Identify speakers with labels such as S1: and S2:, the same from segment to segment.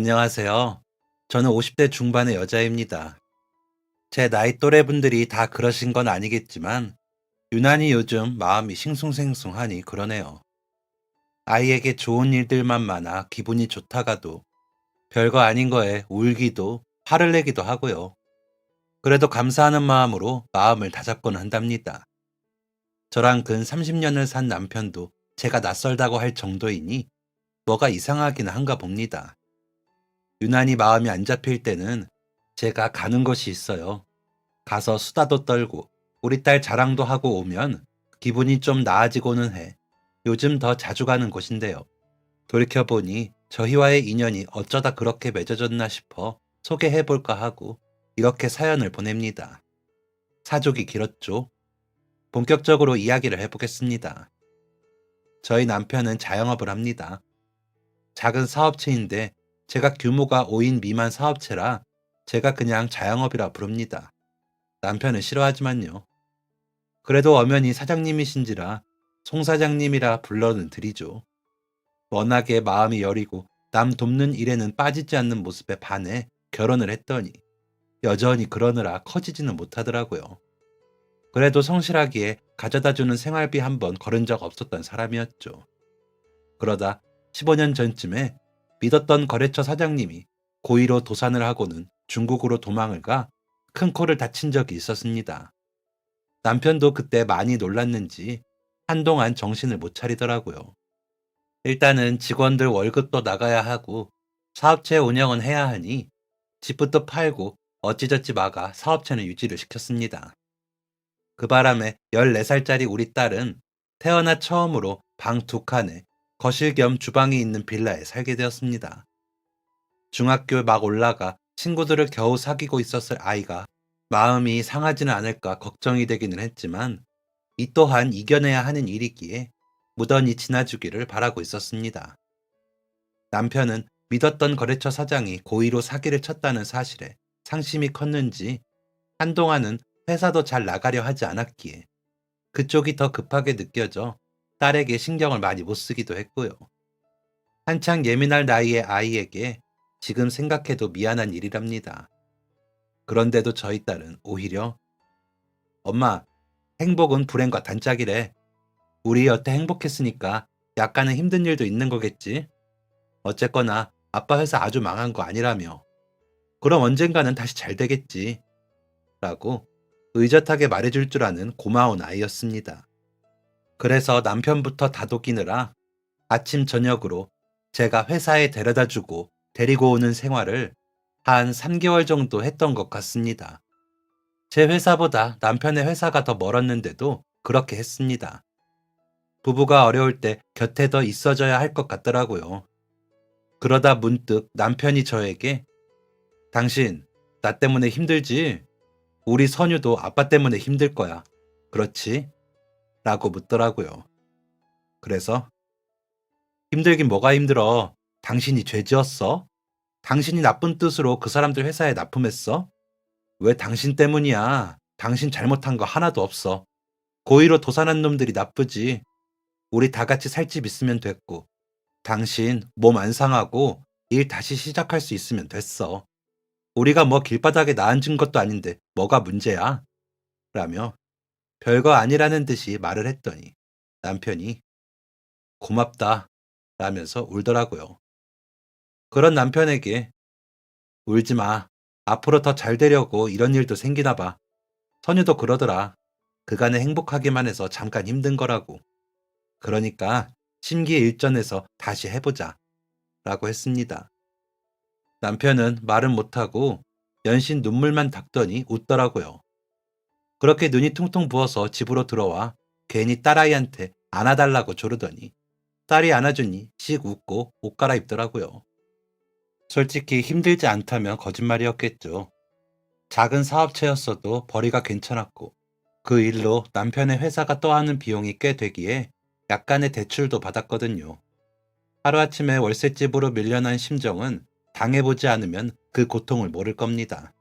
S1: 안녕하세요. 저는 50대 중반의 여자입니다. 제 나이 또래 분들이 다 그러신 건 아니겠지만, 유난히 요즘 마음이 싱숭생숭하니 그러네요. 아이에게 좋은 일들만 많아 기분이 좋다가도 별거 아닌 거에 울기도 화를 내기도 하고요. 그래도 감사하는 마음으로 마음을 다잡곤 한답니다. 저랑 근 30년을 산 남편도 제가 낯설다고 할 정도이니 뭐가 이상하긴 한가 봅니다. 유난히 마음이 안 잡힐 때는 제가 가는 곳이 있어요. 가서 수다도 떨고 우리 딸 자랑도 하고 오면 기분이 좀 나아지고는 해. 요즘 더 자주 가는 곳인데요. 돌이켜보니 저희와의 인연이 어쩌다 그렇게 맺어졌나 싶어 소개해볼까 하고 이렇게 사연을 보냅니다. 사족이 길었죠. 본격적으로 이야기를 해보겠습니다. 저희 남편은 자영업을 합니다. 작은 사업체인데 제가 규모가 5인 미만 사업체라 제가 그냥 자영업이라 부릅니다. 남편은 싫어하지만요. 그래도 엄연히 사장님이신지라 송 사장님이라 불러는 드리죠. 워낙에 마음이 여리고 남 돕는 일에는 빠지지 않는 모습에 반해 결혼을 했더니 여전히 그러느라 커지지는 못하더라고요. 그래도 성실하기에 가져다주는 생활비 한 번 걸은 적 없었던 사람이었죠. 그러다 15년 전쯤에 믿었던 거래처 사장님이 고의로 도산을 하고는 중국으로 도망을 가 큰 코를 다친 적이 있었습니다. 남편도 그때 많이 놀랐는지 한동안 정신을 못 차리더라고요. 일단은 직원들 월급도 나가야 하고 사업체 운영은 해야 하니 집부터 팔고 어찌저찌 막아 사업체는 유지를 시켰습니다. 그 바람에 14살짜리 우리 딸은 태어나 처음으로 방 2칸에 거실 겸 주방이 있는 빌라에 살게 되었습니다. 중학교 막 올라가 친구들을 겨우 사귀고 있었을 아이가 마음이 상하지는 않을까 걱정이 되기는 했지만 이 또한 이겨내야 하는 일이기에 무던히 지나주기를 바라고 있었습니다. 남편은 믿었던 거래처 사장이 고의로 사기를 쳤다는 사실에 상심이 컸는지 한동안은 회사도 잘 나가려 하지 않았기에 그쪽이 더 급하게 느껴져 딸에게 신경을 많이 못 쓰기도 했고요. 한창 예민할 나이의 아이에게 지금 생각해도 미안한 일이랍니다. 그런데도 저희 딸은 오히려 엄마, 행복은 불행과 단짝이래. 우리 여태 행복했으니까 약간은 힘든 일도 있는 거겠지? 어쨌거나 아빠 회사 아주 망한 거 아니라며. 그럼 언젠가는 다시 잘 되겠지. 라고 의젓하게 말해줄 줄 아는 고마운 아이였습니다. 그래서 남편부터 다독이느라 아침 저녁으로 제가 회사에 데려다 주고 데리고 오는 생활을 한 3개월 정도 했던 것 같습니다. 제 회사보다 남편의 회사가 더 멀었는데도 그렇게 했습니다. 부부가 어려울 때 곁에 더 있어줘야 할 것 같더라고요. 그러다 문득 남편이 저에게 당신, 나 때문에 힘들지? 우리 선유도 아빠 때문에 힘들 거야. 그렇지? 라고 묻더라고요. 그래서 힘들긴 뭐가 힘들어? 당신이 죄 지었어? 당신이 나쁜 뜻으로 그 사람들 회사에 납품했어? 왜 당신 때문이야? 당신 잘못한 거 하나도 없어. 고의로 도산한 놈들이 나쁘지. 우리 다 같이 살 집 있으면 됐고, 당신 몸 안 상하고 일 다시 시작할 수 있으면 됐어. 우리가 뭐 길바닥에 나앉은 것도 아닌데 뭐가 문제야? 라며 별거 아니라는 듯이 말을 했더니 남편이 고맙다 라면서 울더라고요. 그런 남편에게 울지 마. 앞으로 더 잘 되려고 이런 일도 생기나 봐. 선유도 그러더라. 그간에 행복하기만 해서 잠깐 힘든 거라고. 그러니까 심기일전해서 다시 해보자. 라고 했습니다. 남편은 말은 못하고 연신 눈물만 닦더니 웃더라고요. 그렇게 눈이 퉁퉁 부어서 집으로 들어와 괜히 딸아이한테 안아달라고 조르더니 딸이 안아주니 씩 웃고 옷 갈아입더라고요. 솔직히 힘들지 않다면 거짓말이었겠죠. 작은 사업체였어도 벌이가 괜찮았고 그 일로 남편의 회사가 떠안는 비용이 꽤 되기에 약간의 대출도 받았거든요. 하루아침에 월세집으로 밀려난 심정은 당해보지 않으면 그 고통을 모를 겁니다.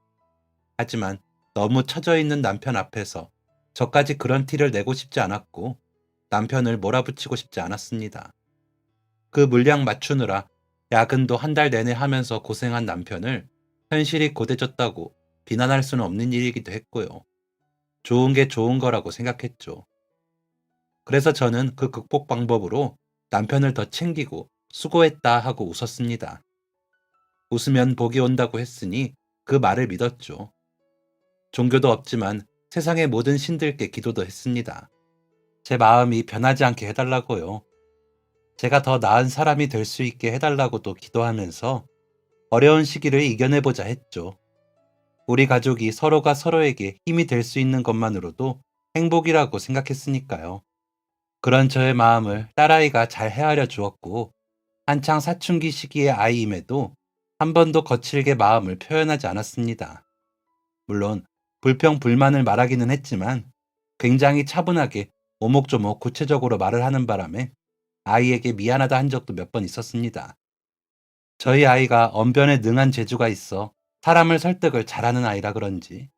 S1: 하지만 너무 처져 있는 남편 앞에서 저까지 그런 티를 내고 싶지 않았고 남편을 몰아붙이고 싶지 않았습니다. 그 물량 맞추느라 야근도 한 달 내내 하면서 고생한 남편을 현실이 고대졌다고 비난할 수는 없는 일이기도 했고요. 좋은 게 좋은 거라고 생각했죠. 그래서 저는 그 극복 방법으로 남편을 더 챙기고 수고했다 하고 웃었습니다. 웃으면 복이 온다고 했으니 그 말을 믿었죠. 종교도 없지만 세상의 모든 신들께 기도도 했습니다. 제 마음이 변하지 않게 해달라고요. 제가 더 나은 사람이 될 수 있게 해달라고도 기도하면서 어려운 시기를 이겨내보자 했죠. 우리 가족이 서로가 서로에게 힘이 될 수 있는 것만으로도 행복이라고 생각했으니까요. 그런 저의 마음을 딸아이가 잘 헤아려 주었고, 한창 사춘기 시기의 아이임에도 한 번도 거칠게 마음을 표현하지 않았습니다. 물론 불평 불만을 말하기는 했지만 굉장히 차분하게 오목조목 구체적으로 말을 하는 바람에 아이에게 미안하다 한 적도 몇 번 있었습니다. 저희 아이가 언변에 능한 재주가 있어 사람을 설득을 잘하는 아이라 그런지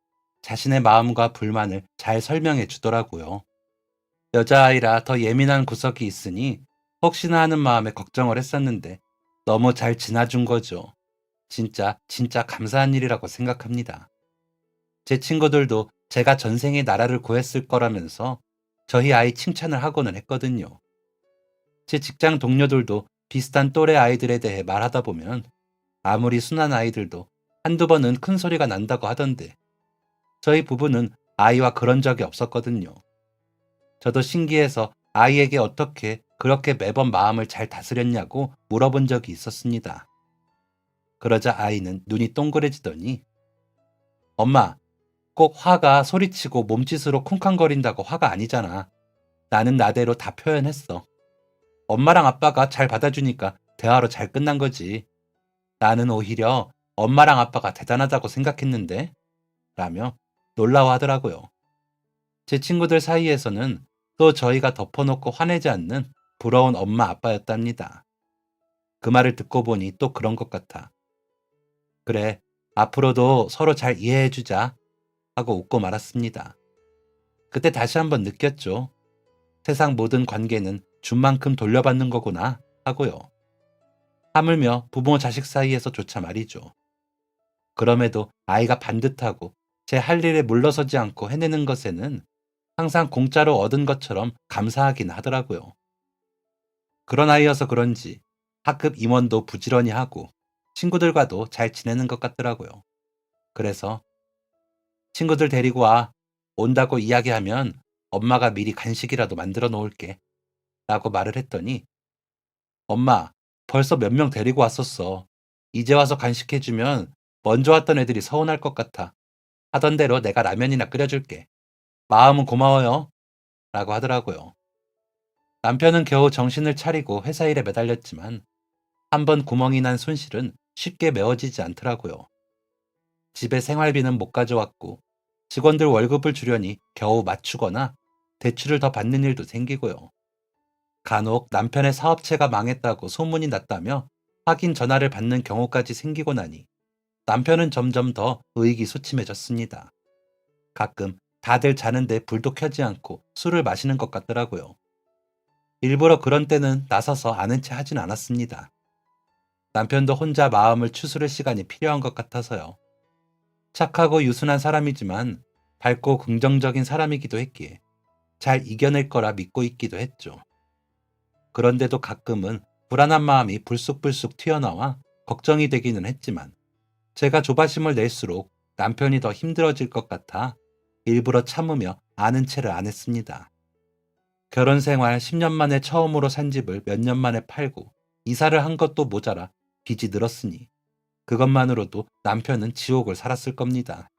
S1: 자신의 마음과 불만을 잘 설명해 주더라고요. 여자아이라 더 예민한 구석이 있으니 혹시나 하는 마음에 걱정을 했었는데 너무 잘 지나준 거죠. 진짜 감사한 일이라고 생각합니다. 제 친구들도 제가 전생에 나라를 구했을 거라면서 저희 아이 칭찬을 하고는 했거든요. 제 직장 동료들도 비슷한 또래 아이들에 대해 말하다 보면 아무리 순한 아이들도 한두 번은 큰 소리가 난다고 하던데 저희 부부는 아이와 그런 적이 없었거든요. 저도 신기해서 아이에게 어떻게 그렇게 매번 마음을 잘 다스렸냐고 물어본 적이 있었습니다. 그러자 아이는 눈이 동그래지더니 엄마, 꼭 화가 소리치고 몸짓으로 쿵쾅거린다고 화가 아니잖아. 나는 나대로 다 표현했어. 엄마랑 아빠가 잘 받아주니까 대화로 잘 끝난 거지. 나는 오히려 엄마랑 아빠가 대단하다고 생각했는데? 라며 놀라워하더라고요. 제 친구들 사이에서는 또 저희가 덮어놓고 화내지 않는 부러운 엄마 아빠였답니다. 그 말을 듣고 보니 또 그런 것 같아. 그래, 앞으로도 서로 잘 이해해주자 하고 웃고 말았습니다. 그때 다시 한번 느꼈죠. 세상 모든 관계는 준 만큼 돌려받는 거구나 하고요. 하물며 부모 자식 사이에서조차 말이죠. 그럼에도 아이가 반듯하고 제 할 일에 물러서지 않고 해내는 것에는 항상 공짜로 얻은 것처럼 감사하긴 하더라고요. 그런 아이여서 그런지 학급 임원도 부지런히 하고 친구들과도 잘 지내는 것 같더라고요. 그래서 친구들 데리고 와. 온다고 이야기하면 엄마가 미리 간식이라도 만들어 놓을게. 라고 말을 했더니 엄마, 벌써 몇 명 데리고 왔었어. 이제 와서 간식해주면 먼저 왔던 애들이 서운할 것 같아. 하던 대로 내가 라면이나 끓여줄게. 마음은 고마워요. 라고 하더라고요. 남편은 겨우 정신을 차리고 회사 일에 매달렸지만 한 번 구멍이 난 손실은 쉽게 메워지지 않더라고요. 집에 생활비는 못 가져왔고 직원들 월급을 주려니 겨우 맞추거나 대출을 더 받는 일도 생기고요. 간혹 남편의 사업체가 망했다고 소문이 났다며 확인 전화를 받는 경우까지 생기고 나니 남편은 점점 더 의기소침해졌습니다. 가끔 다들 자는데 불도 켜지 않고 술을 마시는 것 같더라고요. 일부러 그런 때는 나서서 아는 체 하진 않았습니다. 남편도 혼자 마음을 추스를 시간이 필요한 것 같아서요. 착하고 유순한 사람이지만 밝고 긍정적인 사람이기도 했기에 잘 이겨낼 거라 믿고 있기도 했죠. 그런데도 가끔은 불안한 마음이 불쑥불쑥 튀어나와 걱정이 되기는 했지만 제가 조바심을 낼수록 남편이 더 힘들어질 것 같아 일부러 참으며 아는 체를 안 했습니다. 결혼 생활 10년 만에 처음으로 산 집을 몇 년 만에 팔고 이사를 한 것도 모자라 빚이 늘었으니 그것만으로도 남편은 지옥을 살았을 겁니다.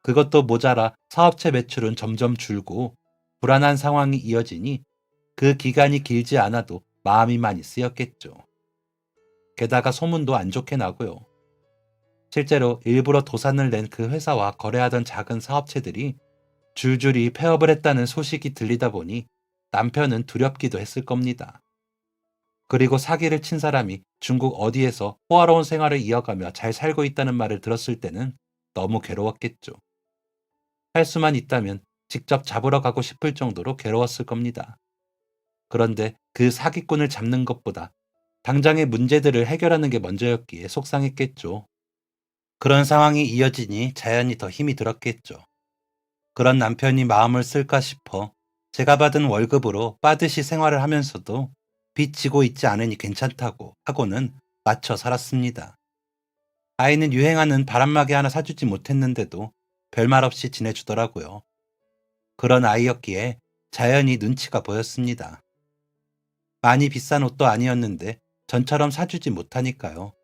S1: 그것도 모자라 사업체 매출은 점점 줄고 불안한 상황이 이어지니 그 기간이 길지 않아도 마음이 많이 쓰였겠죠. 게다가 소문도 안 좋게 나고요. 실제로 일부러 도산을 낸 그 회사와 거래하던 작은 사업체들이 줄줄이 폐업을 했다는 소식이 들리다 보니 남편은 두렵기도 했을 겁니다. 그리고 사기를 친 사람이 중국 어디에서 호화로운 생활을 이어가며 잘 살고 있다는 말을 들었을 때는 너무 괴로웠겠죠. 할 수만 있다면 직접 잡으러 가고 싶을 정도로 괴로웠을 겁니다. 그런데 그 사기꾼을 잡는 것보다 당장의 문제들을 해결하는 게 먼저였기에 속상했겠죠. 그런 상황이 이어지니 자연히 더 힘이 들었겠죠. 그런 남편이 마음을 쓸까 싶어 제가 받은 월급으로 빠듯이 생활을 하면서도 빚 지고 있지 않으니 괜찮다고 하고는 맞춰 살았습니다. 아이는 유행하는 바람막이 하나 사주지 못했는데도 별말 없이 지내주더라고요. 그런 아이였기에 자연히 눈치가 보였습니다. 많이 비싼 옷도 아니었는데 전처럼 사주지 못하니까요.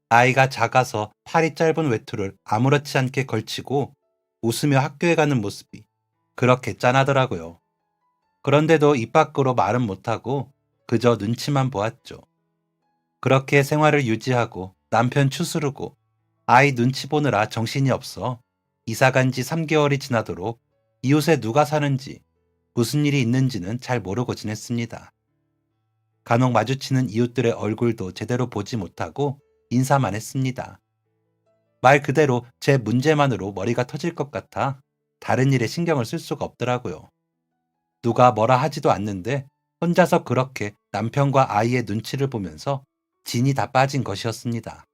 S1: 아이가 작아서 팔이 짧은 외투를 아무렇지 않게 걸치고 웃으며 학교에 가는 모습이 그렇게 짠하더라고요. 그런데도 입 밖으로 말은 못하고 그저 눈치만 보았죠. 그렇게 생활을 유지하고 남편 추스르고 아이 눈치 보느라 정신이 없어 이사 간 지 3개월이 지나도록 이웃에 누가 사는지 무슨 일이 있는지는 잘 모르고 지냈습니다. 간혹 마주치는 이웃들의 얼굴도 제대로 보지 못하고 인사만 했습니다. 말 그대로 제 문제만으로 머리가 터질 것 같아 다른 일에 신경을 쓸 수가 없더라고요. 누가 뭐라 하지도 않는데 혼자서 그렇게 남편과 아이의 눈치를 보면서 진이 다 빠진 것이었습니다.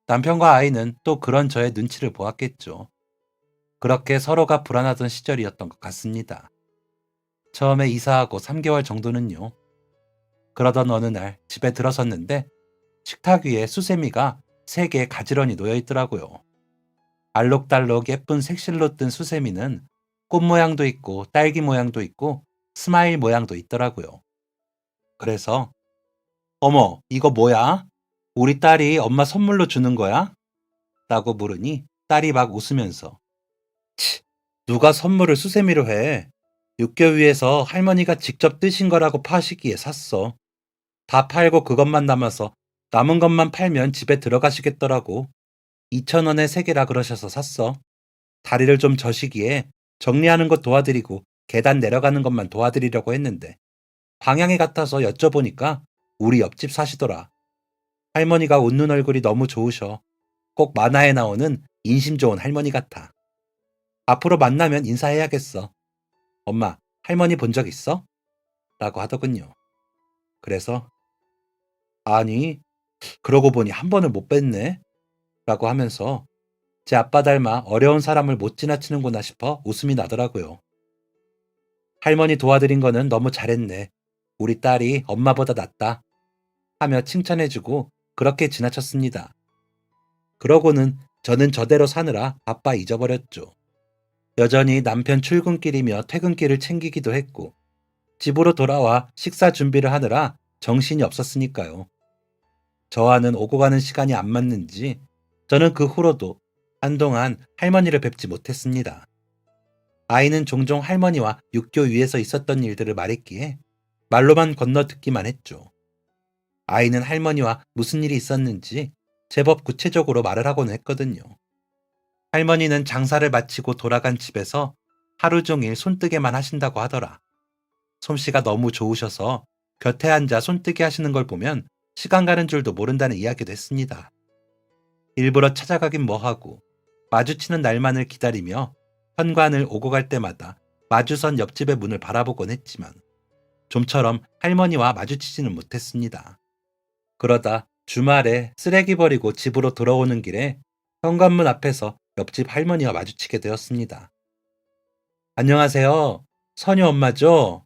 S1: 남편과 아이는 또 그런 저의 눈치를 보았겠죠. 그렇게 서로가 불안하던 시절이었던 것 같습니다. 처음에 이사하고 3개월 정도는요. 그러던 어느 날 집에 들어섰는데 식탁 위에 수세미가 3개 가지런히 놓여 있더라고요. 알록달록 예쁜 색실로 뜬 수세미는 꽃 모양도 있고 딸기 모양도 있고 스마일 모양도 있더라고요. 그래서 어머, 이거 뭐야? 우리 딸이 엄마 선물로 주는 거야? 라고 물으니 딸이 막 웃으면서 치, 누가 선물을 수세미로 해? 육교 위에서 할머니가 직접 뜨신 거라고 파시기에 샀어. 다 팔고 그것만 남아서 남은 것만 팔면 집에 들어가시겠더라고. 2,000원에 3개라 그러셔서 샀어. 다리를 좀 저시기에 정리하는 것 도와드리고 계단 내려가는 것만 도와드리려고 했는데 방향이 같아서 여쭤보니까 우리 옆집 사시더라. 할머니가 웃는 얼굴이 너무 좋으셔. 꼭 만화에 나오는 인심 좋은 할머니 같아. 앞으로 만나면 인사해야겠어. 엄마, 할머니 본 적 있어? 라고 하더군요. 그래서 아니, 그러고 보니 한 번을 못 뵀네. 라고 하면서 제 아빠 닮아 어려운 사람을 못 지나치는구나 싶어 웃음이 나더라고요. 할머니 도와드린 거는 너무 잘했네. 우리 딸이 엄마보다 낫다. 하며 칭찬해주고 그렇게 지나쳤습니다. 그러고는 저는 저대로 사느라 바빠 잊어버렸죠. 여전히 남편 출근길이며 퇴근길을 챙기기도 했고 집으로 돌아와 식사 준비를 하느라 정신이 없었으니까요. 저와는 오고 가는 시간이 안 맞는지 저는 그 후로도 한동안 할머니를 뵙지 못했습니다. 아이는 종종 할머니와 육교 위에서 있었던 일들을 말했기에 말로만 건너듣기만 했죠. 아이는 할머니와 무슨 일이 있었는지 제법 구체적으로 말을 하곤 했거든요. 할머니는 장사를 마치고 돌아간 집에서 하루 종일 손뜨개만 하신다고 하더라. 솜씨가 너무 좋으셔서 곁에 앉아 손뜨개 하시는 걸 보면 시간 가는 줄도 모른다는 이야기도 했습니다. 일부러 찾아가긴 뭐하고 마주치는 날만을 기다리며 현관을 오고 갈 때마다 마주선 옆집의 문을 바라보곤 했지만 좀처럼 할머니와 마주치지는 못했습니다. 그러다 주말에 쓰레기 버리고 집으로 돌아오는 길에 현관문 앞에서 옆집 할머니와 마주치게 되었습니다. 안녕하세요. 선유 엄마죠?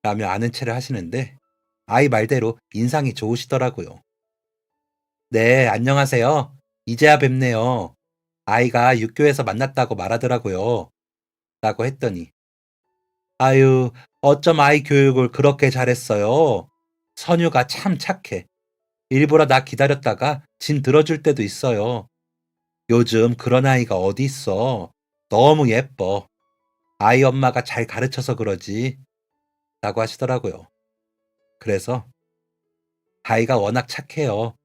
S1: 라며 아는 체를 하시는데 아이 말대로 인상이 좋으시더라고요. 네, 안녕하세요. 이제야 뵙네요. 아이가 육교에서 만났다고 말하더라고요. 라고 했더니 아유, 어쩜 아이 교육을 그렇게 잘했어요. 선유가 참 착해. 일부러 나 기다렸다가 짐 들어줄 때도 있어요. 요즘 그런 아이가 어디 있어. 너무 예뻐. 아이 엄마가 잘 가르쳐서 그러지. 라고 하시더라고요. 그래서 아이가 워낙 착해요.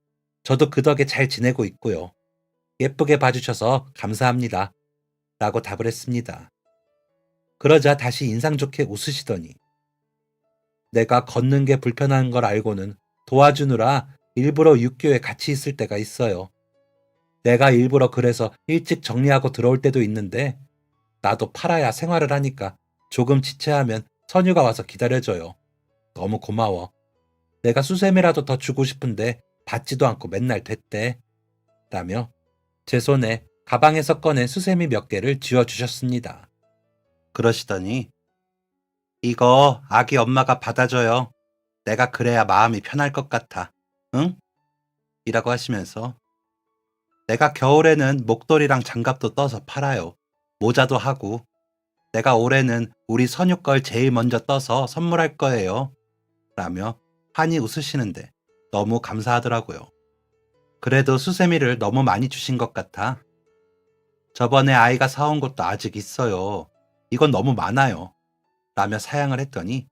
S1: 저도 그 덕에 잘 지내고 있고요. 예쁘게 봐주셔서 감사합니다. 라고 답을 했습니다. 그러자 다시 인상 좋게 웃으시더니 내가 걷는 게 불편한 걸 알고는 도와주느라 일부러 육교에 같이 있을 때가 있어요. 내가 일부러 그래서 일찍 정리하고 들어올 때도 있는데 나도 팔아야 생활을 하니까 조금 지체하면 선유가 와서 기다려줘요. 너무 고마워. 내가 수세미라도 더 주고 싶은데 받지도 않고 맨날 됐대. 라며 제 손에 가방에서 꺼낸 수세미 몇 개를 쥐어주셨습니다. 그러시더니 이거 아기 엄마가 받아줘요. 내가 그래야 마음이 편할 것 같아. 응? 이라고 하시면서 내가 겨울에는 목도리랑 장갑도 떠서 팔아요. 모자도 하고 내가 올해는 우리 선유 걸 제일 먼저 떠서 선물할 거예요. 라며 환히 웃으시는데 너무 감사하더라고요. 그래도 수세미를 너무 많이 주신 것 같아. 저번에 아이가 사온 것도 아직 있어요. 이건 너무 많아요. 라며 사양을 했더니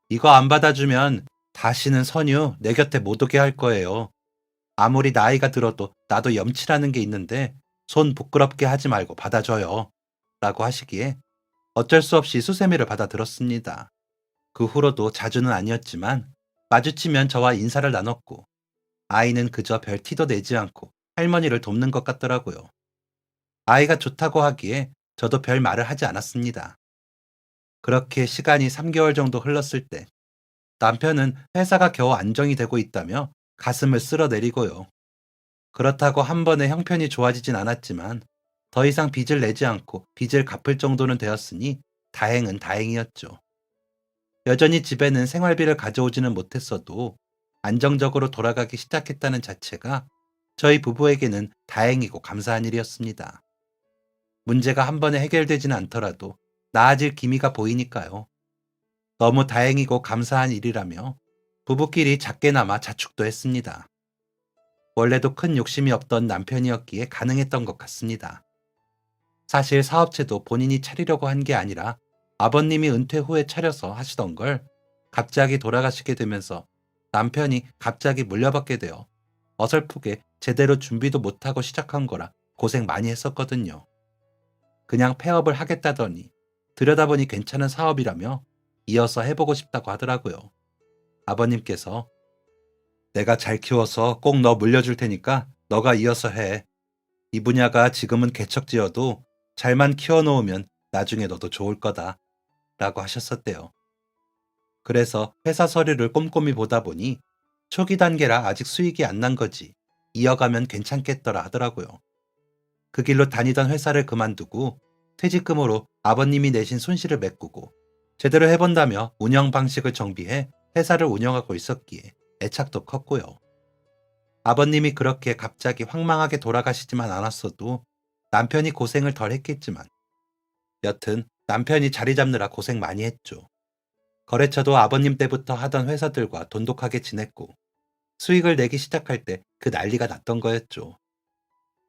S1: 이거 안 받아주면 다시는 선유 내 곁에 못 오게 할 거예요. 아무리 나이가 들어도 나도 염치라는 게 있는데 손 부끄럽게 하지 말고 받아줘요. 라고 하시기에 어쩔 수 없이 수세미를 받아들었습니다. 그 후로도 자주는 아니었지만 마주치면 저와 인사를 나눴고 아이는 그저 별 티도 내지 않고 할머니를 돕는 것 같더라고요. 아이가 좋다고 하기에 저도 별 말을 하지 않았습니다. 그렇게 시간이 3개월 정도 흘렀을 때 남편은 회사가 겨우 안정이 되고 있다며 가슴을 쓸어내리고요. 그렇다고 한 번에 형편이 좋아지진 않았지만 더 이상 빚을 내지 않고 빚을 갚을 정도는 되었으니 다행은 다행이었죠. 여전히 집에는 생활비를 가져오지는 못했어도 안정적으로 돌아가기 시작했다는 자체가 저희 부부에게는 다행이고 감사한 일이었습니다. 문제가 한 번에 해결되지는 않더라도 나아질 기미가 보이니까요. 너무 다행이고 감사한 일이라며 부부끼리 작게나마 자축도 했습니다. 원래도 큰 욕심이 없던 남편이었기에 가능했던 것 같습니다. 사실 사업체도 본인이 차리려고 한 게 아니라 아버님이 은퇴 후에 차려서 하시던 걸 갑자기 돌아가시게 되면서 남편이 갑자기 물려받게 되어 어설프게 제대로 준비도 못하고 시작한 거라 고생 많이 했었거든요. 그냥 폐업을 하겠다더니 들여다보니 괜찮은 사업이라며 이어서 해보고 싶다고 하더라고요. 아버님께서 내가 잘 키워서 꼭 너 물려줄 테니까 너가 이어서 해. 이 분야가 지금은 개척지어도 잘만 키워놓으면 나중에 너도 좋을 거다. 라고 하셨었대요. 그래서 회사 서류를 꼼꼼히 보다 보니 초기 단계라 아직 수익이 안 난 거지 이어가면 괜찮겠더라 하더라고요. 그 길로 다니던 회사를 그만두고 퇴직금으로 아버님이 내신 손실을 메꾸고 제대로 해본다며 운영 방식을 정비해 회사를 운영하고 있었기에 애착도 컸고요. 아버님이 그렇게 갑자기 황망하게 돌아가시지만 않았어도 남편이 고생을 덜 했겠지만 여튼 남편이 자리 잡느라 고생 많이 했죠. 거래처도 아버님 때부터 하던 회사들과 돈독하게 지냈고 수익을 내기 시작할 때 그 난리가 났던 거였죠.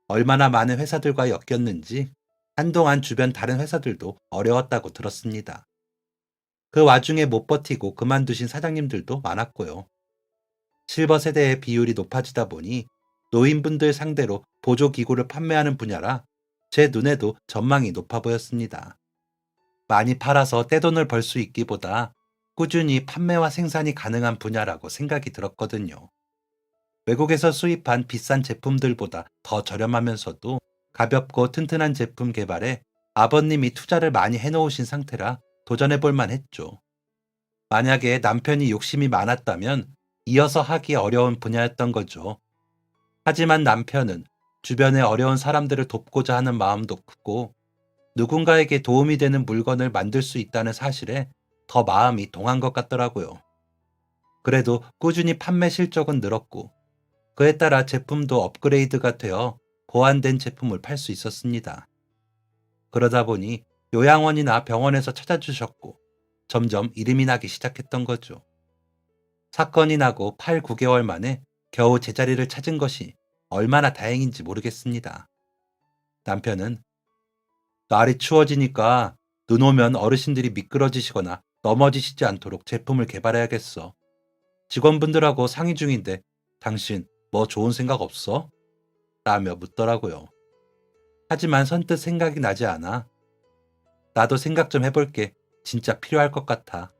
S1: 얼마나 많은 회사들과 엮였는지 한동안 주변 다른 회사들도 어려웠다고 들었습니다. 그 와중에 못 버티고 그만두신 사장님들도 많았고요. 실버 세대의 비율이 높아지다 보니 노인분들 상대로 보조기구를 판매하는 분야라 제 눈에도 전망이 높아 보였습니다. 많이 팔아서 떼돈을 벌 수 있기보다 꾸준히 판매와 생산이 가능한 분야라고 생각이 들었거든요. 외국에서 수입한 비싼 제품들보다 더 저렴하면서도 가볍고 튼튼한 제품 개발에 아버님이 투자를 많이 해놓으신 상태라 도전해볼 만했죠. 만약에 남편이 욕심이 많았다면 이어서 하기 어려운 분야였던 거죠. 하지만 남편은 주변의 어려운 사람들을 돕고자 하는 마음도 크고 누군가에게 도움이 되는 물건을 만들 수 있다는 사실에 더 마음이 동한 것 같더라고요. 그래도 꾸준히 판매 실적은 늘었고 그에 따라 제품도 업그레이드가 되어 보완된 제품을 팔 수 있었습니다. 그러다 보니 요양원이나 병원에서 찾아주셨고 점점 이름이 나기 시작했던 거죠. 사건이 나고 8, 9개월 만에 겨우 제자리를 찾은 것이 얼마나 다행인지 모르겠습니다. 남편은 날이 추워지니까 눈 오면 어르신들이 미끄러지시거나 넘어지시지 않도록 제품을 개발해야겠어. 직원분들하고 상의 중인데 당신 뭐 좋은 생각 없어? 라며 묻더라고요. 하지만 선뜻 생각이 나지 않아. 나도 생각 좀 해볼게. 진짜 필요할 것 같아.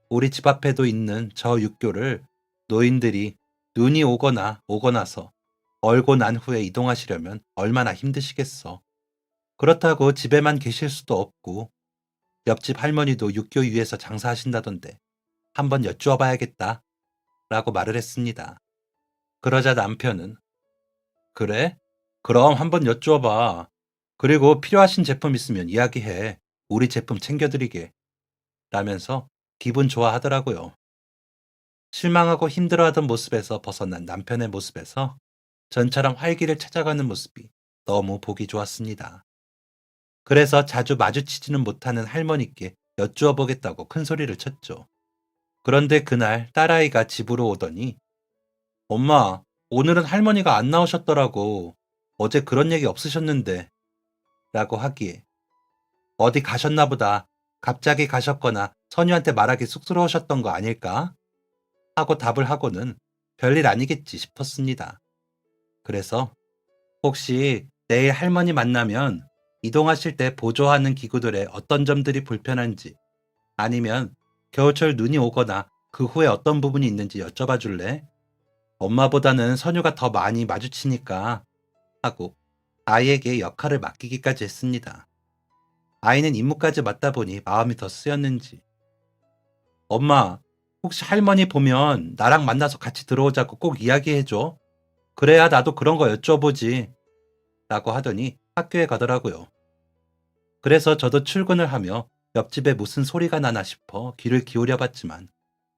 S1: 우리 집 앞에도 있는 저 육교를 노인들이 눈이 오고 나서 얼고 난 후에 이동하시려면 얼마나 힘드시겠어. 그렇다고 집에만 계실 수도 없고 옆집 할머니도 육교 위에서 장사하신다던데 한번 여쭈어 봐야겠다. 라고 말을 했습니다. 그러자 남편은 그래? 그럼 한번 여쭈어봐. 그리고 필요하신 제품 있으면 이야기해. 우리 제품 챙겨드리게. 라면서 기분 좋아하더라고요. 실망하고 힘들어하던 모습에서 벗어난 남편의 모습에서 전처럼 활기를 찾아가는 모습이 너무 보기 좋았습니다. 그래서 자주 마주치지는 못하는 할머니께 여쭈어 보겠다고 큰 소리를 쳤죠. 그런데 그날 딸아이가 집으로 오더니 엄마, 오늘은 할머니가 안 나오셨더라고. 어제 그런 얘기 없으셨는데. 라고 하기에 어디 가셨나 보다. 갑자기 가셨거나 선유한테 말하기 쑥스러우셨던 거 아닐까? 하고 답을 하고는 별일 아니겠지 싶었습니다. 그래서 혹시 내일 할머니 만나면 이동하실 때 보조하는 기구들의 어떤 점들이 불편한지 아니면 겨울철 눈이 오거나 그 후에 어떤 부분이 있는지 여쭤봐 줄래? 엄마보다는 선유가 더 많이 마주치니까 하고 아이에게 역할을 맡기기까지 했습니다. 아이는 임무까지 맡다 보니 마음이 더 쓰였는지 엄마, 혹시 할머니 보면 나랑 만나서 같이 들어오자고 꼭 이야기해줘. 그래야 나도 그런 거 여쭤보지. 라고 하더니 학교에 가더라고요. 그래서 저도 출근을 하며 옆집에 무슨 소리가 나나 싶어 귀를 기울여 봤지만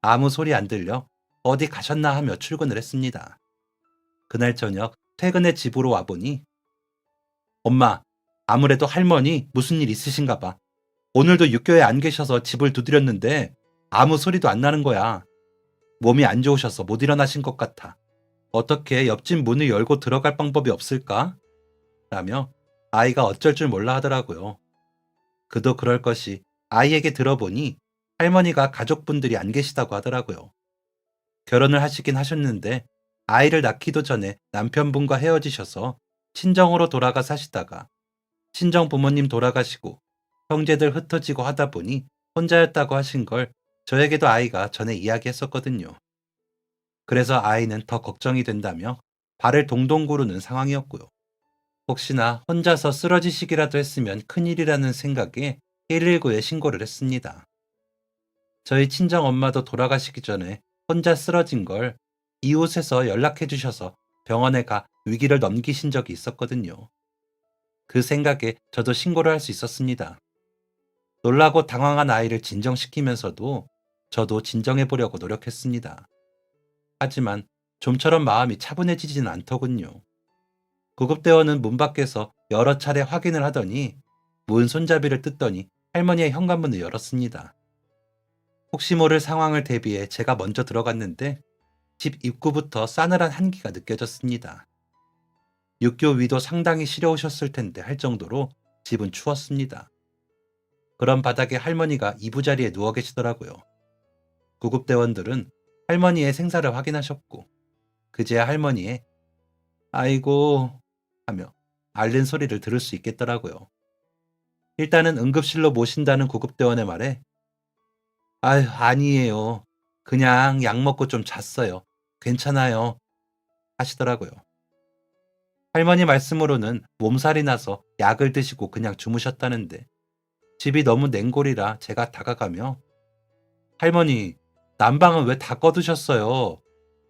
S1: 아무 소리 안 들려 어디 가셨나 하며 출근을 했습니다. 그날 저녁 퇴근해 집으로 와보니 엄마, 아무래도 할머니 무슨 일 있으신가 봐. 오늘도 육교에 안 계셔서 집을 두드렸는데 아무 소리도 안 나는 거야. 몸이 안 좋으셔서 못 일어나신 것 같아. 어떻게 옆집 문을 열고 들어갈 방법이 없을까? 라며 아이가 어쩔 줄 몰라 하더라고요. 그도 그럴 것이 아이에게 들어보니 할머니가 가족분들이 안 계시다고 하더라고요. 결혼을 하시긴 하셨는데 아이를 낳기도 전에 남편분과 헤어지셔서 친정으로 돌아가 사시다가 친정 부모님 돌아가시고 형제들 흩어지고 하다 보니 혼자였다고 하신 걸 저에게도 아이가 전에 이야기했었거든요. 그래서 아이는 더 걱정이 된다며 발을 동동 구르는 상황이었고요. 혹시나 혼자서 쓰러지시기라도 했으면 큰일이라는 생각에 119에 신고를 했습니다. 저희 친정 엄마도 돌아가시기 전에 혼자 쓰러진 걸 이웃에서 연락해 주셔서 병원에 가 위기를 넘기신 적이 있었거든요. 그 생각에 저도 신고를 할 수 있었습니다. 놀라고 당황한 아이를 진정시키면서도 저도 진정해 보려고 노력했습니다. 하지만 좀처럼 마음이 차분해지진 않더군요. 구급대원은 문 밖에서 여러 차례 확인을 하더니 문 손잡이를 뜯더니 할머니의 현관문을 열었습니다. 혹시 모를 상황을 대비해 제가 먼저 들어갔는데 집 입구부터 싸늘한 한기가 느껴졌습니다. 육교 위도 상당히 시려우셨을 텐데 할 정도로 집은 추웠습니다. 그런 바닥에 할머니가 이부자리에 누워 계시더라고요. 구급대원들은 할머니의 생사를 확인하셨고 그제야 할머니의 아이고 하며 앓는 소리를 들을 수 있겠더라고요. 일단은 응급실로 모신다는 구급대원의 말에 아유 아니에요. 그냥 약 먹고 좀 잤어요. 괜찮아요. 하시더라고요. 할머니 말씀으로는 몸살이 나서 약을 드시고 그냥 주무셨다는데 집이 너무 냉골이라 제가 다가가며 할머니 난방은 왜 다 꺼두셨어요?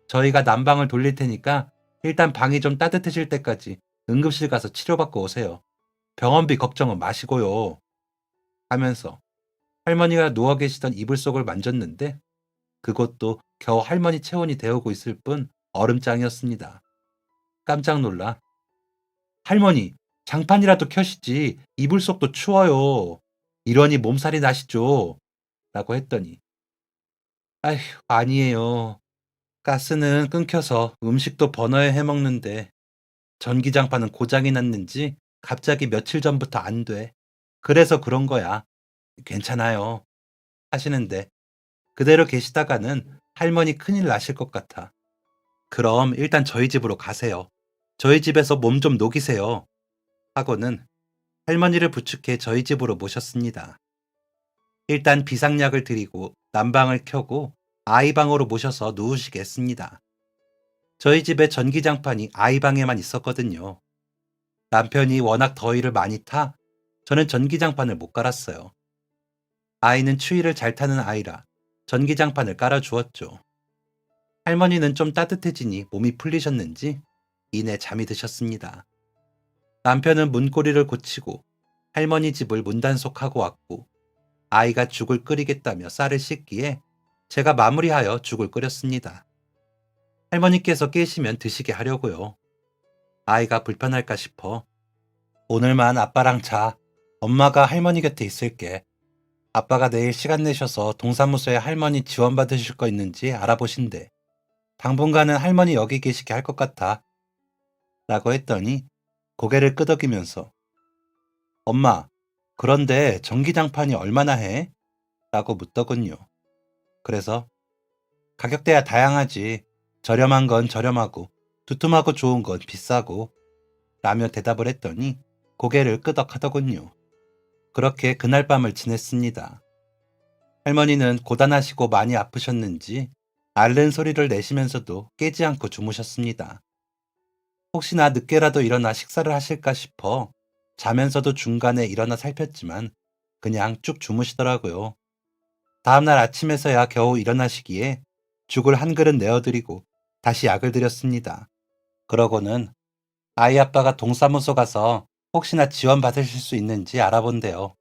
S1: 저희가 난방을 돌릴 테니까 일단 방이 좀 따뜻해질 때까지 응급실 가서 치료받고 오세요. 병원비 걱정은 마시고요. 하면서 할머니가 누워 계시던 이불 속을 만졌는데 그것도 겨우 할머니 체온이 데우고 있을 뿐 얼음장이었습니다. 깜짝 놀라 할머니 장판이라도 켜시지 이불 속도 추워요. 이러니 몸살이 나시죠. 라고 했더니 아휴 아니에요. 가스는 끊겨서 음식도 버너에 해먹는데 전기장판은 고장이 났는지 갑자기 며칠 전부터 안 돼. 그래서 그런 거야. 괜찮아요. 하시는데 그대로 계시다가는 할머니 큰일 나실 것 같아. 그럼 일단 저희 집으로 가세요. 저희 집에서 몸 좀 녹이세요. 하고는 할머니를 부축해 저희 집으로 모셨습니다. 일단 비상약을 드리고 난방을 켜고 아이 방으로 모셔서 누우시게 했습니다. 저희 집에 전기장판이 아이 방에만 있었거든요. 남편이 워낙 더위를 많이 타 저는 전기장판을 못 갈았어요. 아이는 추위를 잘 타는 아이라 전기장판을 깔아주었죠. 할머니는 좀 따뜻해지니 몸이 풀리셨는지 이내 잠이 드셨습니다. 남편은 문고리를 고치고 할머니 집을 문단속하고 왔고 아이가 죽을 끓이겠다며 쌀을 씻기에 제가 마무리하여 죽을 끓였습니다. 할머니께서 깨시면 드시게 하려고요. 아이가 불편할까 싶어 오늘만 아빠랑 자. 엄마가 할머니 곁에 있을게. 아빠가 내일 시간 내셔서 동사무소에 할머니 지원받으실 거 있는지 알아보신대. 당분간은 할머니 여기 계시게 할 것 같아. 라고 했더니 고개를 끄덕이면서 엄마, 그런데 전기장판이 얼마나 해? 라고 묻더군요. 그래서 가격대야 다양하지. 저렴한 건 저렴하고 두툼하고 좋은 건 비싸고 라며 대답을 했더니 고개를 끄덕하더군요. 그렇게 그날 밤을 지냈습니다. 할머니는 고단하시고 많이 아프셨는지 앓는 소리를 내시면서도 깨지 않고 주무셨습니다. 혹시나 늦게라도 일어나 식사를 하실까 싶어 자면서도 중간에 일어나 살폈지만 그냥 쭉 주무시더라고요. 다음날 아침에서야 겨우 일어나시기에 죽을 한 그릇 내어드리고 다시 약을 드렸습니다. 그러고는 아이 아빠가 동사무소 가서 혹시나 지원 받으실 수 있는지 알아본대요.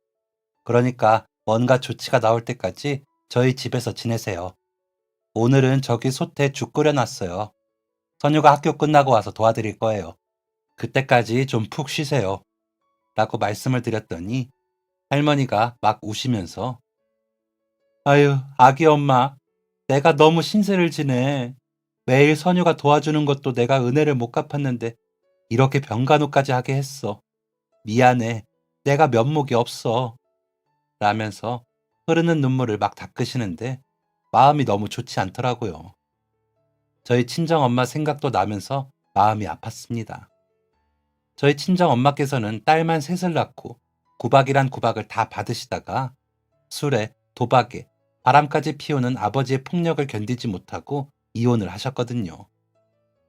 S1: 그러니까 뭔가 조치가 나올 때까지 저희 집에서 지내세요. 오늘은 저기 솥에 죽 끓여놨어요. 선유가 학교 끝나고 와서 도와드릴 거예요. 그때까지 좀 푹 쉬세요. 라고 말씀을 드렸더니 할머니가 막 우시면서 아유, 아기 엄마, 내가 너무 신세를 지네. 매일 선유가 도와주는 것도 내가 은혜를 못 갚았는데 이렇게 병간호까지 하게 했어. 미안해. 내가 면목이 없어. 라면서 흐르는 눈물을 막 닦으시는데 마음이 너무 좋지 않더라고요. 저희 친정엄마 생각도 나면서 마음이 아팠습니다. 저희 친정엄마께서는 딸만 셋을 낳고 구박이란 구박을 다 받으시다가 술에 도박에 바람까지 피우는 아버지의 폭력을 견디지 못하고 이혼을 하셨거든요.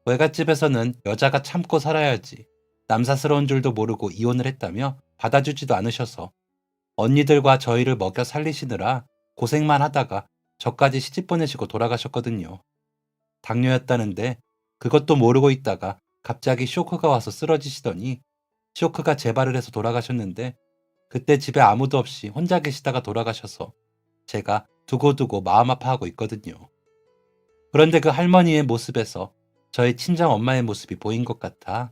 S1: 외갓집에서는 여자가 참고 살아야지 남사스러운 줄도 모르고 이혼을 했다며 받아주지도 않으셔서 언니들과 저희를 먹여 살리시느라 고생만 하다가 저까지 시집 보내시고 돌아가셨거든요. 당뇨였다는데 그것도 모르고 있다가 갑자기 쇼크가 와서 쓰러지시더니 쇼크가 재발을 해서 돌아가셨는데 그때 집에 아무도 없이 혼자 계시다가 돌아가셔서 제가 두고두고 마음 아파하고 있거든요. 그런데 그 할머니의 모습에서 저희 친정 엄마의 모습이 보인 것 같아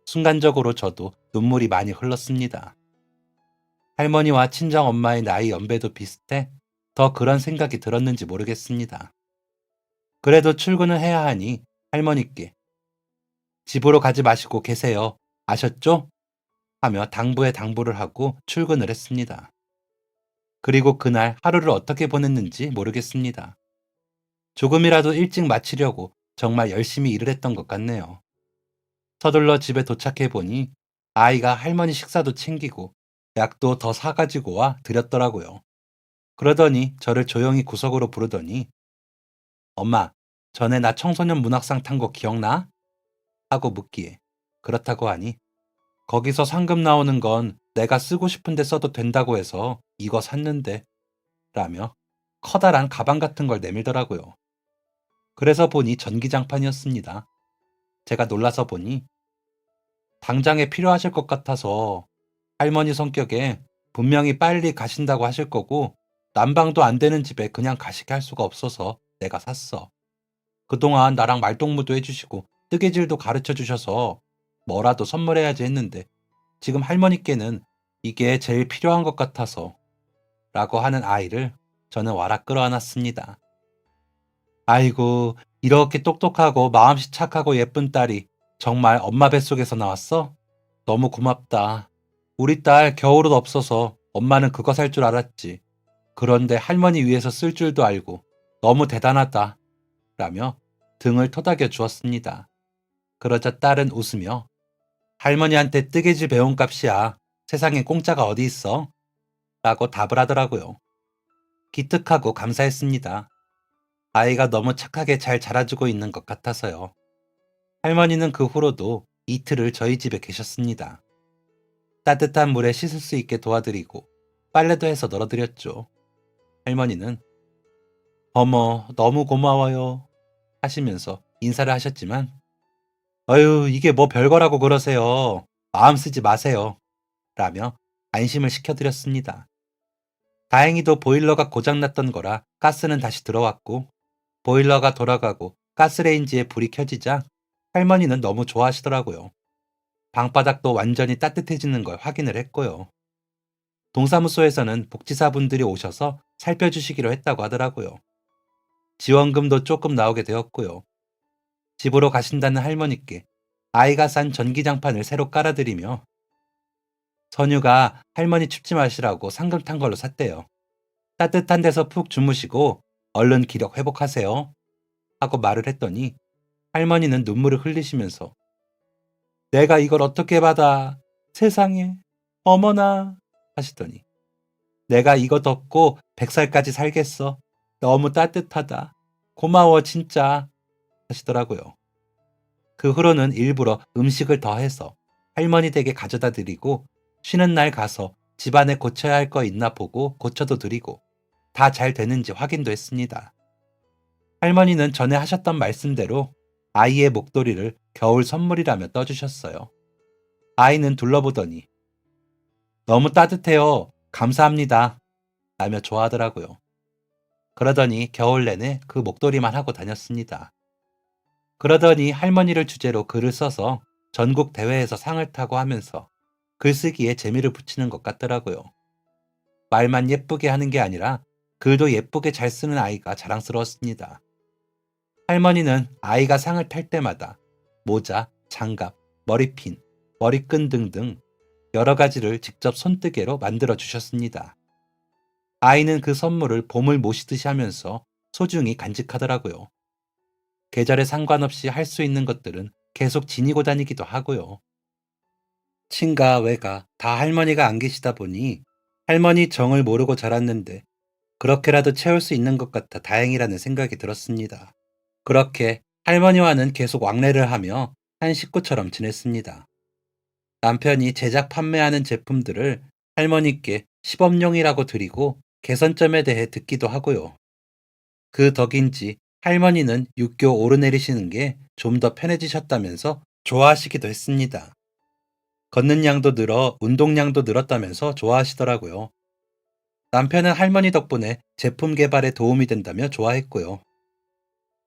S1: 순간적으로 저도 눈물이 많이 흘렀습니다. 할머니와 친정 엄마의 나이 연배도 비슷해 더 그런 생각이 들었는지 모르겠습니다. 그래도 출근을 해야 하니 할머니께 집으로 가지 마시고 계세요. 아셨죠? 하며 당부에 당부를 하고 출근을 했습니다. 그리고 그날 하루를 어떻게 보냈는지 모르겠습니다. 조금이라도 일찍 마치려고 정말 열심히 일을 했던 것 같네요. 서둘러 집에 도착해 보니 아이가 할머니 식사도 챙기고 약도 더 사가지고 와 드렸더라고요. 그러더니 저를 조용히 구석으로 부르더니 엄마, 전에 나 청소년 문학상 탄 거 기억나? 하고 묻기에 그렇다고 하니 거기서 상금 나오는 건 내가 쓰고 싶은데 써도 된다고 해서 이거 샀는데 라며 커다란 가방 같은 걸 내밀더라고요. 그래서 보니 전기장판이었습니다. 제가 놀라서 보니 당장에 필요하실 것 같아서 할머니 성격에 분명히 빨리 가신다고 하실 거고 난방도 안 되는 집에 그냥 가시게 할 수가 없어서 내가 샀어. 그동안 나랑 말동무도 해주시고 뜨개질도 가르쳐 주셔서 뭐라도 선물해야지 했는데 지금 할머니께는 이게 제일 필요한 것 같아서 라고 하는 아이를 저는 와락 끌어안았습니다. 아이고, 이렇게 똑똑하고 마음씨 착하고 예쁜 딸이 정말 엄마 뱃속에서 나왔어? 너무 고맙다. 우리 딸 겨울옷 없어서 엄마는 그거 살 줄 알았지. 그런데 할머니 위해서 쓸 줄도 알고 너무 대단하다. 라며 등을 토닥여 주었습니다. 그러자 딸은 웃으며 할머니한테 뜨개질 배운 값이야. 세상에 공짜가 어디 있어? 라고 답을 하더라고요. 기특하고 감사했습니다. 아이가 너무 착하게 잘 자라주고 있는 것 같아서요. 할머니는 그 후로도 이틀을 저희 집에 계셨습니다. 따뜻한 물에 씻을 수 있게 도와드리고 빨래도 해서 널어드렸죠. 할머니는 어머, 너무 고마워요. 하시면서 인사를 하셨지만 "어유 이게 뭐 별거라고 그러세요. 마음 쓰지 마세요." 라며 안심을 시켜드렸습니다. 다행히도 보일러가 고장났던 거라 가스는 다시 들어왔고 보일러가 돌아가고 가스레인지에 불이 켜지자 할머니는 너무 좋아하시더라고요. 방바닥도 완전히 따뜻해지는 걸 확인을 했고요. 동사무소에서는 복지사분들이 오셔서 살펴주시기로 했다고 하더라고요. 지원금도 조금 나오게 되었고요. 집으로 가신다는 할머니께 아이가 싼 전기장판을 새로 깔아드리며 선유가 할머니 춥지 마시라고 상금 탄 걸로 샀대요. 따뜻한 데서 푹 주무시고 얼른 기력 회복하세요. 하고 말을 했더니 할머니는 눈물을 흘리시면서 내가 이걸 어떻게 받아? 세상에, 어머나 하시더니 내가 이거 덮고 100살까지 살겠어. 너무 따뜻하다. 고마워 진짜 하시더라고요. 그 후로는 일부러 음식을 더해서 할머니 댁에 가져다 드리고 쉬는 날 가서 집안에 고쳐야 할 거 있나 보고 고쳐도 드리고 다 잘 되는지 확인도 했습니다. 할머니는 전에 하셨던 말씀대로 아이의 목도리를 겨울 선물이라며 떠주셨어요. 아이는 둘러보더니 너무 따뜻해요. 감사합니다. 라며 좋아하더라고요. 그러더니 겨울 내내 그 목도리만 하고 다녔습니다. 그러더니 할머니를 주제로 글을 써서 전국 대회에서 상을 타고 하면서 글쓰기에 재미를 붙이는 것 같더라고요. 말만 예쁘게 하는 게 아니라 글도 예쁘게 잘 쓰는 아이가 자랑스러웠습니다. 할머니는 아이가 상을 탈 때마다 모자, 장갑, 머리핀, 머리끈 등등 여러 가지를 직접 손뜨개로 만들어 주셨습니다. 아이는 그 선물을 봄을 모시듯이 하면서 소중히 간직하더라고요. 계절에 상관없이 할 수 있는 것들은 계속 지니고 다니기도 하고요. 친가, 외가 다 할머니가 안 계시다 보니 할머니 정을 모르고 자랐는데 그렇게라도 채울 수 있는 것 같아 다행이라는 생각이 들었습니다. 그렇게 할머니와는 계속 왕래를 하며 한 식구처럼 지냈습니다. 남편이 제작 판매하는 제품들을 할머니께 시범용이라고 드리고 개선점에 대해 듣기도 하고요. 그 덕인지 할머니는 육교 오르내리시는 게 좀 더 편해지셨다면서 좋아하시기도 했습니다. 걷는 양도 늘어 운동량도 늘었다면서 좋아하시더라고요. 남편은 할머니 덕분에 제품 개발에 도움이 된다며 좋아했고요.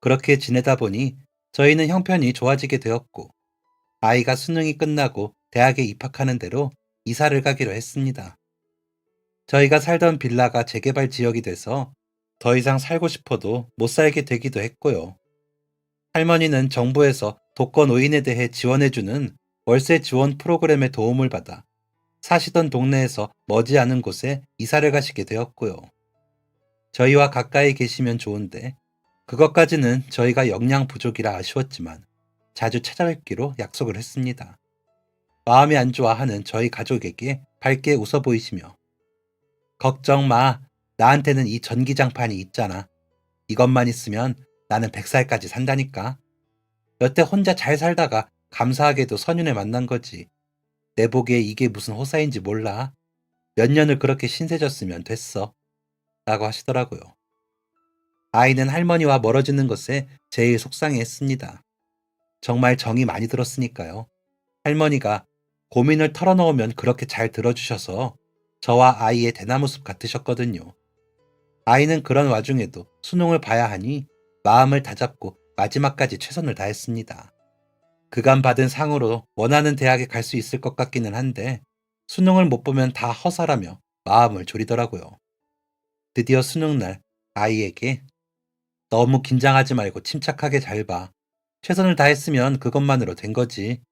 S1: 그렇게 지내다 보니 저희는 형편이 좋아지게 되었고 아이가 수능이 끝나고 대학에 입학하는 대로 이사를 가기로 했습니다. 저희가 살던 빌라가 재개발 지역이 돼서 더 이상 살고 싶어도 못 살게 되기도 했고요. 할머니는 정부에서 독거 노인에 대해 지원해주는 월세 지원 프로그램의 도움을 받아 사시던 동네에서 머지않은 곳에 이사를 가시게 되었고요. 저희와 가까이 계시면 좋은데 그것까지는 저희가 역량 부족이라 아쉬웠지만 자주 찾아뵙기로 약속을 했습니다. 마음이 안 좋아하는 저희 가족에게 밝게 웃어 보이시며 걱정 마. 나한테는 이 전기장판이 있잖아. 이것만 있으면 나는 100살까지 산다니까. 여태 혼자 잘 살다가 감사하게도 선윤을 만난 거지. 내 보기에 이게 무슨 호사인지 몰라. 몇 년을 그렇게 신세졌으면 됐어. 라고 하시더라고요. 아이는 할머니와 멀어지는 것에 제일 속상해했습니다. 정말 정이 많이 들었으니까요. 할머니가 고민을 털어놓으면 그렇게 잘 들어주셔서 저와 아이의 대나무숲 같으셨거든요. 아이는 그런 와중에도 수능을 봐야 하니 마음을 다잡고 마지막까지 최선을 다했습니다. 그간 받은 상으로 원하는 대학에 갈 수 있을 것 같기는 한데 수능을 못 보면 다 허사라며 마음을 졸이더라고요. 드디어 수능날 아이에게 너무 긴장하지 말고 침착하게 잘 봐. 최선을 다했으면 그것만으로 된 거지.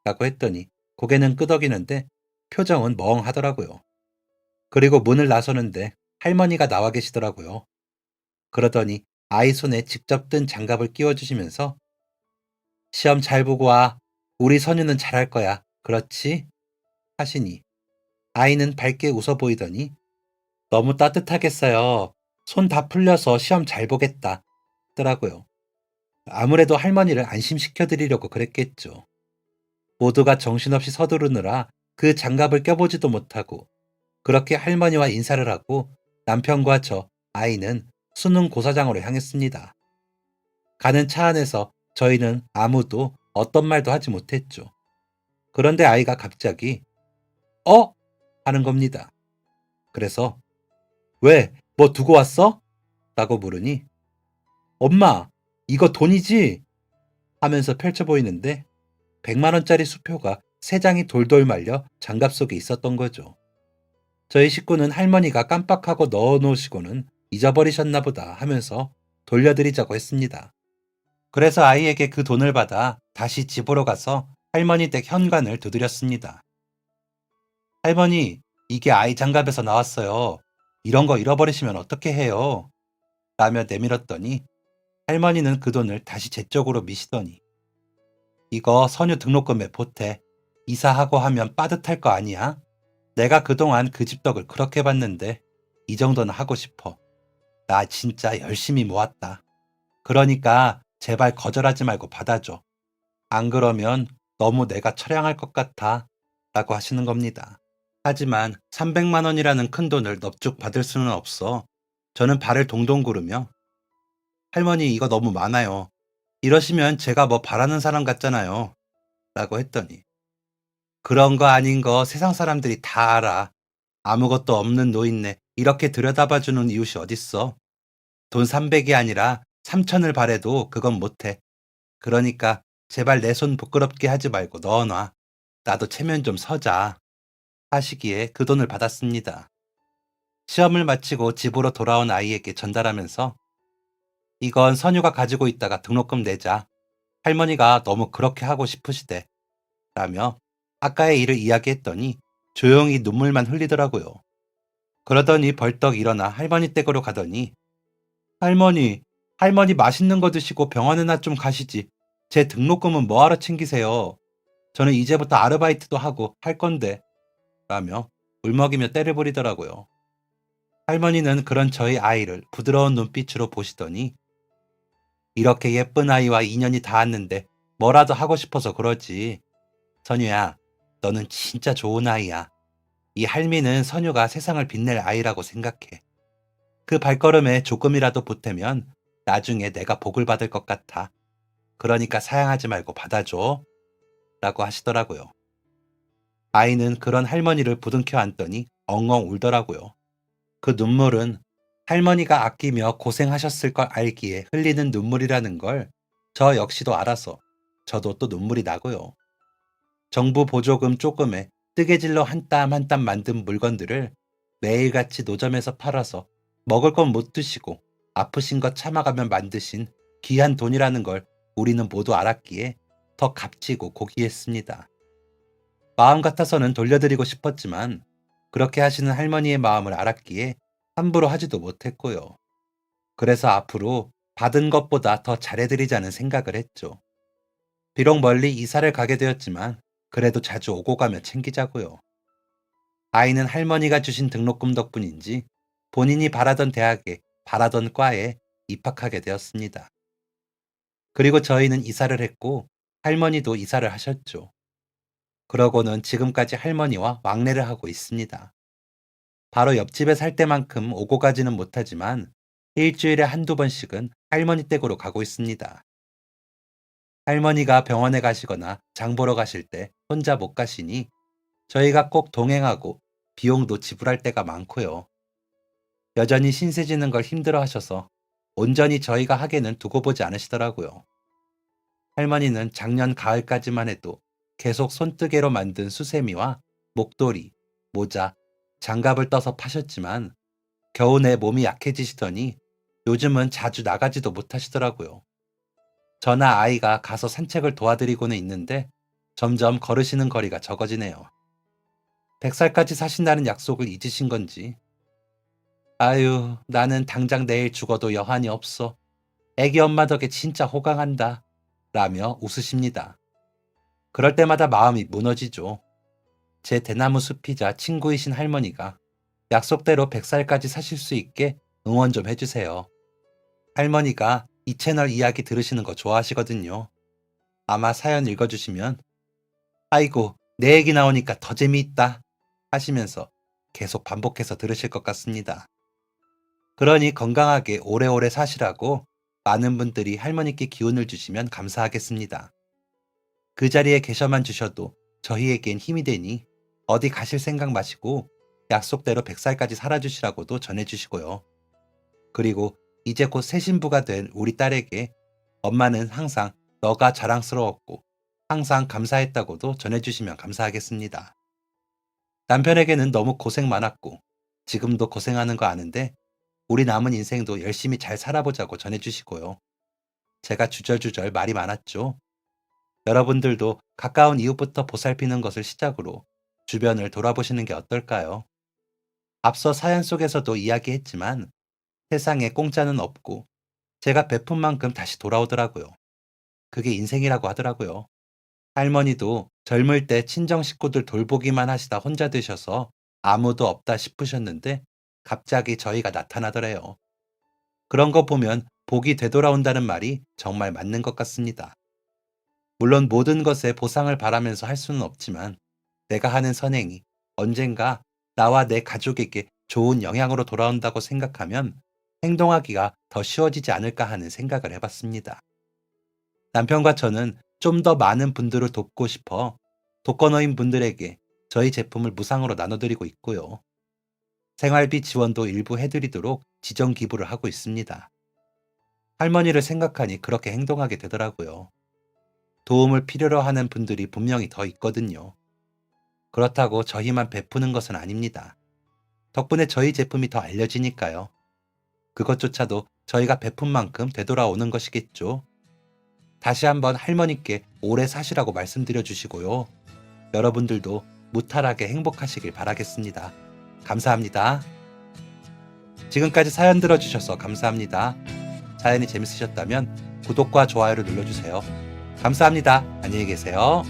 S1: 라고 했더니 고개는 끄덕이는데 표정은 멍하더라고요. 그리고 문을 나서는데 할머니가 나와 계시더라고요. 그러더니 아이 손에 직접 뜬 장갑을 끼워주시면서 시험 잘 보고 와. 우리 선유는 잘할 거야. 그렇지? 하시니 아이는 밝게 웃어 보이더니 너무 따뜻하겠어요. 손 다 풀려서 시험 잘 보겠다. 더라고요. 아무래도 할머니를 안심시켜 드리려고 그랬겠죠. 모두가 정신없이 서두르느라 그 장갑을 껴보지도 못하고 그렇게 할머니와 인사를 하고 남편과 저, 아이는 수능 고사장으로 향했습니다. 가는 차 안에서 저희는 아무도 어떤 말도 하지 못했죠. 그런데 아이가 갑자기 "어?" 하는 겁니다. 그래서 "왜? 뭐 두고 왔어?" 라고 물으니 "엄마, 이거 돈이지?" 하면서 펼쳐 보이는데 100만 원짜리 수표가 3장이 돌돌 말려 장갑 속에 있었던 거죠. 저희 식구는 할머니가 깜빡하고 넣어 놓으시고는 잊어버리셨나 보다 하면서 돌려드리자고 했습니다. 그래서 아이에게 그 돈을 받아 다시 집으로 가서 할머니 댁 현관을 두드렸습니다. "할머니, 이게 아이 장갑에서 나왔어요. 이런 거 잃어버리시면 어떻게 해요?" 라며 내밀었더니 할머니는 그 돈을 다시 제 쪽으로 미시더니 "이거 선유 등록금에 보태. 이사하고 하면 빠듯할 거 아니야? 내가 그동안 그 집 덕을 그렇게 봤는데 이 정도는 하고 싶어. 나 진짜 열심히 모았다. 그러니까 제발 거절하지 말고 받아줘. 안 그러면 너무 내가 처량할 것 같아." 라고 하시는 겁니다. 하지만 300만 원이라는 큰 돈을 넙죽 받을 수는 없어 저는 발을 동동 구르며 "할머니, 이거 너무 많아요. 이러시면 제가 뭐 바라는 사람 같잖아요." 라고 했더니 "그런 거 아닌 거 세상 사람들이 다 알아. 아무것도 없는 노인네 이렇게 들여다봐주는 이웃이 어딨어. 돈 300이 아니라 3천을 바래도 그건 못해. 그러니까 제발 내 손 부끄럽게 하지 말고 넣어놔. 나도 체면 좀 서자." 하시기에 그 돈을 받았습니다. 시험을 마치고 집으로 돌아온 아이에게 전달하면서 "이건 선유가 가지고 있다가 등록금 내자. 할머니가 너무 그렇게 하고 싶으시대." 라며 아까의 일을 이야기했더니 조용히 눈물만 흘리더라고요. 그러더니 벌떡 일어나 할머니 댁으로 가더니 "할머니, 할머니 맛있는 거 드시고 병원에나 좀 가시지. 제 등록금은 뭐하러 챙기세요. 저는 이제부터 아르바이트도 하고 할 건데." 라며 울먹이며 떼를 부리더라고요. 할머니는 그런 저희 아이를 부드러운 눈빛으로 보시더니 "이렇게 예쁜 아이와 인연이 닿았는데 뭐라도 하고 싶어서 그러지. 선유야, 너는 진짜 좋은 아이야. 이 할미는 선유가 세상을 빛낼 아이라고 생각해. 그 발걸음에 조금이라도 보태면 나중에 내가 복을 받을 것 같아. 그러니까 사양하지 말고 받아줘." 라고 하시더라고요. 아이는 그런 할머니를 부둥켜 안더니 엉엉 울더라고요. 그 눈물은 할머니가 아끼며 고생하셨을 걸 알기에 흘리는 눈물이라는 걸 저 역시도 알아서 저도 또 눈물이 나고요. 정부 보조금 조금에 뜨개질로 한 땀 한 땀 만든 물건들을 매일같이 노점에서 팔아서 먹을 건 못 드시고 아프신 것 참아가며 만드신 귀한 돈이라는 걸 우리는 모두 알았기에 더 값지고 고귀했습니다. 마음 같아서는 돌려드리고 싶었지만 그렇게 하시는 할머니의 마음을 알았기에 함부로 하지도 못했고요. 그래서 앞으로 받은 것보다 더 잘해드리자는 생각을 했죠. 비록 멀리 이사를 가게 되었지만 그래도 자주 오고 가며 챙기자고요. 아이는 할머니가 주신 등록금 덕분인지 본인이 바라던 대학에 바라던 과에 입학하게 되었습니다. 그리고 저희는 이사를 했고 할머니도 이사를 하셨죠. 그러고는 지금까지 할머니와 왕래를 하고 있습니다. 바로 옆집에 살 때만큼 오고 가지는 못하지만 일주일에 한두 번씩은 할머니 댁으로 가고 있습니다. 할머니가 병원에 가시거나 장 보러 가실 때 혼자 못 가시니 저희가 꼭 동행하고 비용도 지불할 때가 많고요. 여전히 신세 지는 걸 힘들어 하셔서 온전히 저희가 하게는 두고 보지 않으시더라고요. 할머니는 작년 가을까지만 해도 계속 손뜨개로 만든 수세미와 목도리, 모자, 장갑을 떠서 파셨지만 겨우 내 몸이 약해지시더니 요즘은 자주 나가지도 못하시더라고요. 저나 아이가 가서 산책을 도와드리고는 있는데 점점 걸으시는 거리가 적어지네요. 100살까지 사신다는 약속을 잊으신 건지 "아유, 나는 당장 내일 죽어도 여한이 없어. 애기 엄마 덕에 진짜 호강한다." 라며 웃으십니다. 그럴 때마다 마음이 무너지죠. 제 대나무 숲이자 친구이신 할머니가 약속대로 100살까지 사실 수 있게 응원 좀 해주세요. 할머니가 이 채널 이야기 들으시는 거 좋아하시거든요. 아마 사연 읽어주시면 "아이고, 내 얘기 나오니까 더 재미있다" 하시면서 계속 반복해서 들으실 것 같습니다. 그러니 건강하게 오래오래 사시라고 많은 분들이 할머니께 기운을 주시면 감사하겠습니다. 그 자리에 계셔만 주셔도 저희에겐 힘이 되니 어디 가실 생각 마시고 약속대로 100살까지 살아주시라고도 전해주시고요. 그리고 이제 곧 새 신부가 된 우리 딸에게 엄마는 항상 너가 자랑스러웠고 항상 감사했다고도 전해주시면 감사하겠습니다. 남편에게는 너무 고생 많았고 지금도 고생하는 거 아는데 우리 남은 인생도 열심히 잘 살아보자고 전해주시고요. 제가 주절주절 말이 많았죠. 여러분들도 가까운 이웃부터 보살피는 것을 시작으로 주변을 돌아보시는 게 어떨까요? 앞서 사연 속에서도 이야기했지만 세상에 공짜는 없고 제가 베푼 만큼 다시 돌아오더라고요. 그게 인생이라고 하더라고요. 할머니도 젊을 때 친정 식구들 돌보기만 하시다 혼자 되셔서 아무도 없다 싶으셨는데 갑자기 저희가 나타나더래요. 그런 거 보면 복이 되돌아온다는 말이 정말 맞는 것 같습니다. 물론 모든 것에 보상을 바라면서 할 수는 없지만 내가 하는 선행이 언젠가 나와 내 가족에게 좋은 영향으로 돌아온다고 생각하면 행동하기가 더 쉬워지지 않을까 하는 생각을 해봤습니다. 남편과 저는 좀 더 많은 분들을 돕고 싶어 독거노인 분들에게 저희 제품을 무상으로 나눠드리고 있고요. 생활비 지원도 일부 해드리도록 지정 기부를 하고 있습니다. 할머니를 생각하니 그렇게 행동하게 되더라고요. 도움을 필요로 하는 분들이 분명히 더 있거든요. 그렇다고 저희만 베푸는 것은 아닙니다. 덕분에 저희 제품이 더 알려지니까요. 그것조차도 저희가 베푼 만큼 되돌아오는 것이겠죠. 다시 한번 할머니께 오래 사시라고 말씀드려 주시고요. 여러분들도 무탈하게 행복하시길 바라겠습니다. 감사합니다. 지금까지 사연 들어주셔서 감사합니다. 사연이 재밌으셨다면 구독과 좋아요를 눌러주세요. 감사합니다. 안녕히 계세요.